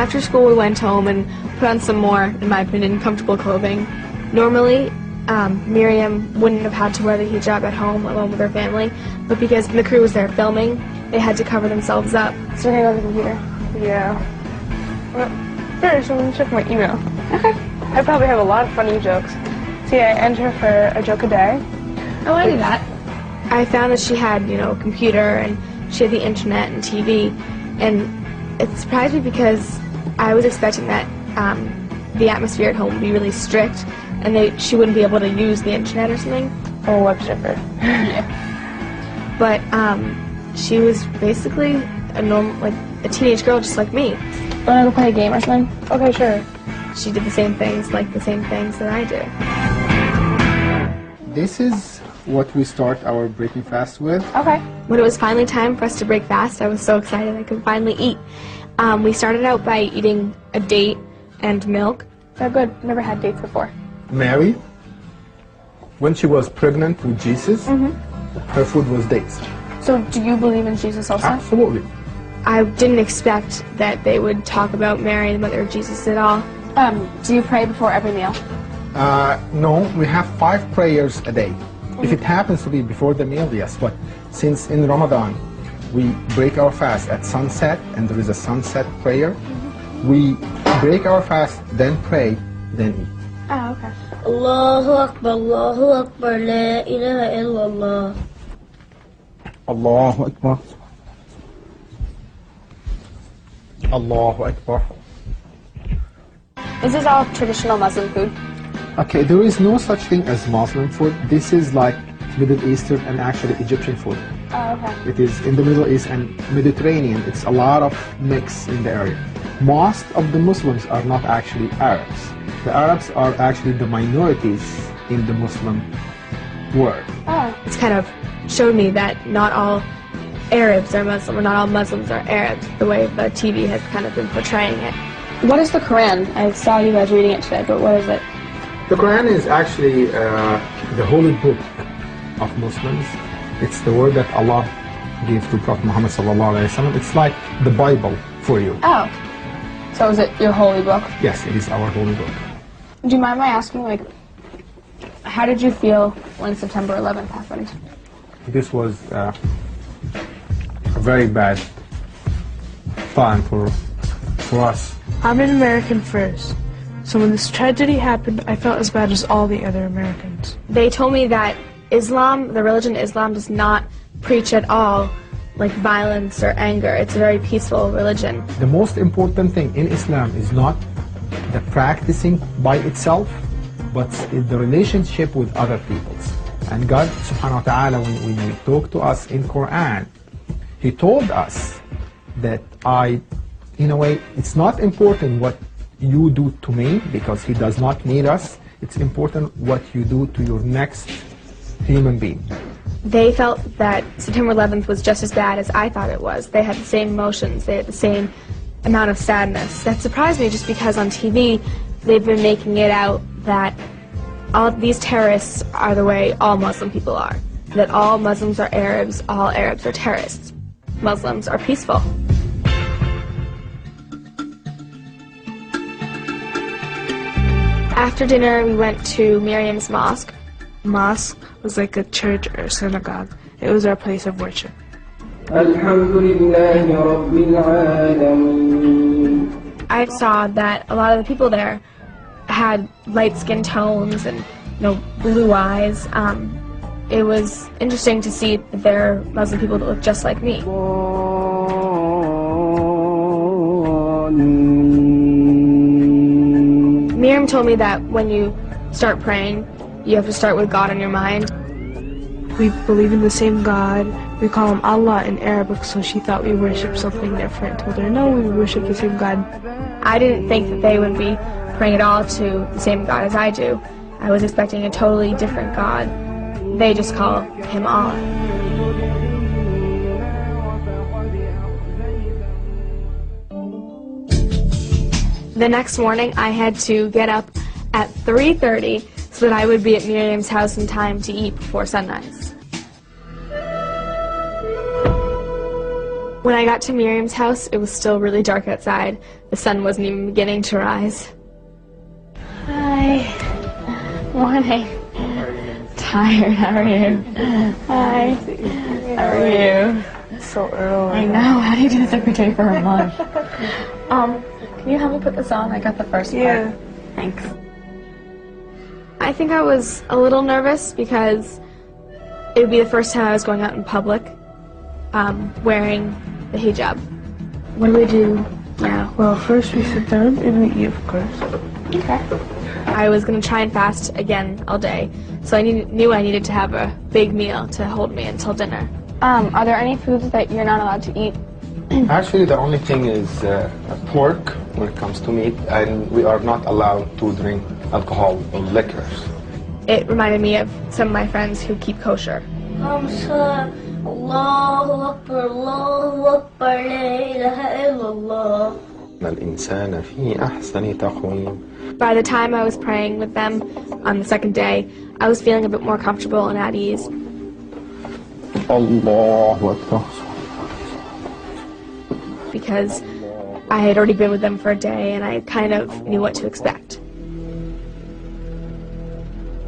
After school, we went home and put on some more, in my opinion, comfortable clothing. Normally, Miriam wouldn't have had to wear the hijab at home alone with her family, but because the crew was there filming, they had to cover themselves up. So we're gonna go to the computer. Yeah. Well, first, I'm gonna check my email. Okay. I probably have a lot of funny jokes. See, I enter for a joke a day. Oh, I do that. I found that she had, a computer, and she had the internet and TV, and it surprised me because I was expecting that the atmosphere at home would be really strict, and she wouldn't be able to use the internet or something. I'm a web stripper. Yeah. But she was basically a teenage girl just like me. Wanna go play a game or something? Okay, sure. She did the same things that I do. This is what we start our breaking fast with. Okay. When it was finally time for us to break fast, I was so excited I could finally eat. We started out by eating a date and milk. So good. Never had dates before. Mary, when she was pregnant with Jesus, her food was dates. So do you believe in Jesus also? Absolutely. I didn't expect that they would talk about Mary, the mother of Jesus, at all. Do you pray before every meal? No, we have 5 prayers a day. If it happens to be before the meal, yes, but since in Ramadan we break our fast at sunset and there is a sunset prayer, we break our fast, then pray, then eat. Oh, okay. Allahu Akbar, la ilaha illallah. Allahu Akbar. Allahu Akbar. Is this all traditional Muslim food? Okay, there is no such thing as Muslim food. This is like Middle Eastern and actually Egyptian food. Oh, okay. It is in the Middle East and Mediterranean. It's a lot of mix in the area. Most of the Muslims are not actually Arabs. The Arabs are actually the minorities in the Muslim world. Oh. It's kind of showed me that not all Arabs are Muslim, or not all Muslims are Arabs, the way the TV has kind of been portraying it. What is the Quran? I saw you guys reading it today, but what is it? The Quran is actually the holy book of Muslims. It's the word that Allah gave to Prophet Muhammad sallallahu alaihi wasallam. It's like the Bible for you. Oh. So is it your holy book? Yes, it is our holy book. Do you mind my asking, how did you feel when September 11th happened? This was a very bad time for us. I'm an American first, so when this tragedy happened, I felt as bad as all the other Americans. They told me that Islam, the religion Islam, does not preach at all violence or anger. It's a very peaceful religion. The most important thing in Islam is not the practicing by itself, but the relationship with other peoples. And God subhanahu wa ta'ala, when He talked to us in Quran, He told us that in a way, it's not important what you do to me, because He does not need us. It's important what you do to your next human being. They felt that September 11th was just as bad as I thought it was. They had the same emotions, they had the same amount of sadness. That surprised me just because on TV they've been making it out that all these terrorists are the way all Muslim people are. That all Muslims are Arabs, all Arabs are terrorists. Muslims are peaceful. After dinner, we went to Miriam's mosque. Mosque was like a church or synagogue. It was our place of worship. I saw that a lot of the people there had light skin tones and blue eyes. It was interesting to see that there are Muslim people that look just like me. Miriam told me that when you start praying, you have to start with God in your mind. We believe in the same God. We call him Allah in Arabic, so she thought we worship something different. Told her, no, we worship the same God. I didn't think that they would be praying at all to the same God as I do. I was expecting a totally different God. They just call him Allah. The next morning, I had to get up at 3:30 so that I would be at Miriam's house in time to eat before sunrise. When I got to Miriam's house, it was still really dark outside. The sun wasn't even beginning to rise. Hi. Morning. Tired. How are you? Hi. How are you? So early. I know. How do you do this every day for a month? Can you help me put this on? I got the first part. Yeah. Thanks. I think I was a little nervous because it would be the first time I was going out in public wearing the hijab. What do we do now? Well, first we sit down and we eat, of course. Okay. I was going to try and fast again all day, so I knew I needed to have a big meal to hold me until dinner. Are there any foods that you're not allowed to eat? Actually, the only thing is pork when it comes to meat, and we are not allowed to drink alcohol or liquors. It reminded me of some of my friends who keep kosher. خمسة الله أكبر الله أكبر لا إله إلا الله. الإنسان في أحسن تقويم. By the time I was praying with them on the second day, I was feeling a bit more comfortable and at ease. Allahu Akbar. Because I had already been with them for a day and I kind of knew what to expect.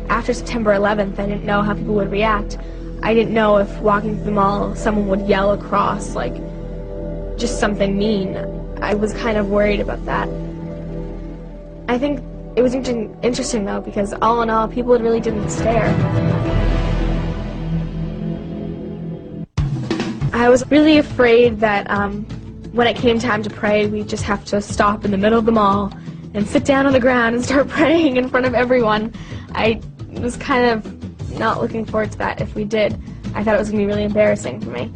After September 11th, I didn't know how people would react. I didn't know if walking through the mall, someone would yell across, like, just something mean. I was kind of worried about that. I think it was interesting though, because all in all, people really didn't stare. I was really afraid that when it came time to pray, we'd just have to stop in the middle of the mall and sit down on the ground and start praying in front of everyone. I was kind of not looking forward to that if we did. I thought it was going to be really embarrassing for me.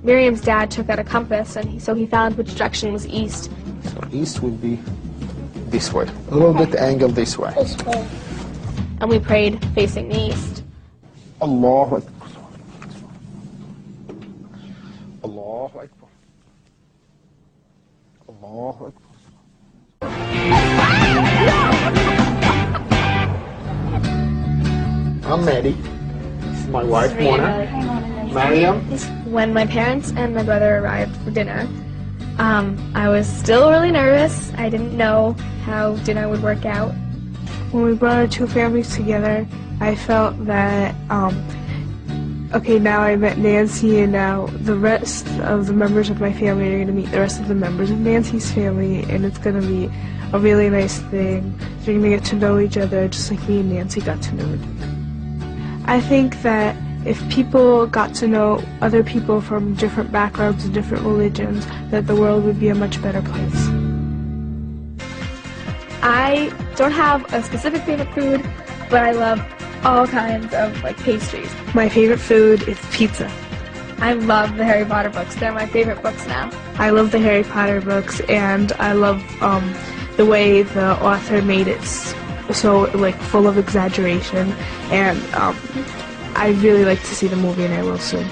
Miriam's dad took out a compass, and so he found which direction was east. So east would be this way, a little bit angled this way. This way. And we prayed facing the east. Allahu Akbar. Allahu Akbar. Allahu Akbar. I'm Maddie. This is my wife, Mona. Mariam. When my parents and my brother arrived for dinner, I was still really nervous. I didn't know how dinner would work out. When we brought our two families together, I felt that, okay, now I met Nancy, and now the rest of the members of my family are going to meet the rest of the members of Nancy's family, and it's going to be a really nice thing. They're going to get to know each other just like me and Nancy got to know each other. I think that if people got to know other people from different backgrounds and different religions, that the world would be a much better place. I don't have a specific favorite food, but I love all kinds of pastries. My favorite food is pizza. I love the Harry Potter books. They're my favorite books now. I love the Harry Potter books, and I love the way the author made it so full of exaggeration, and I really like to see the movie, and I will soon.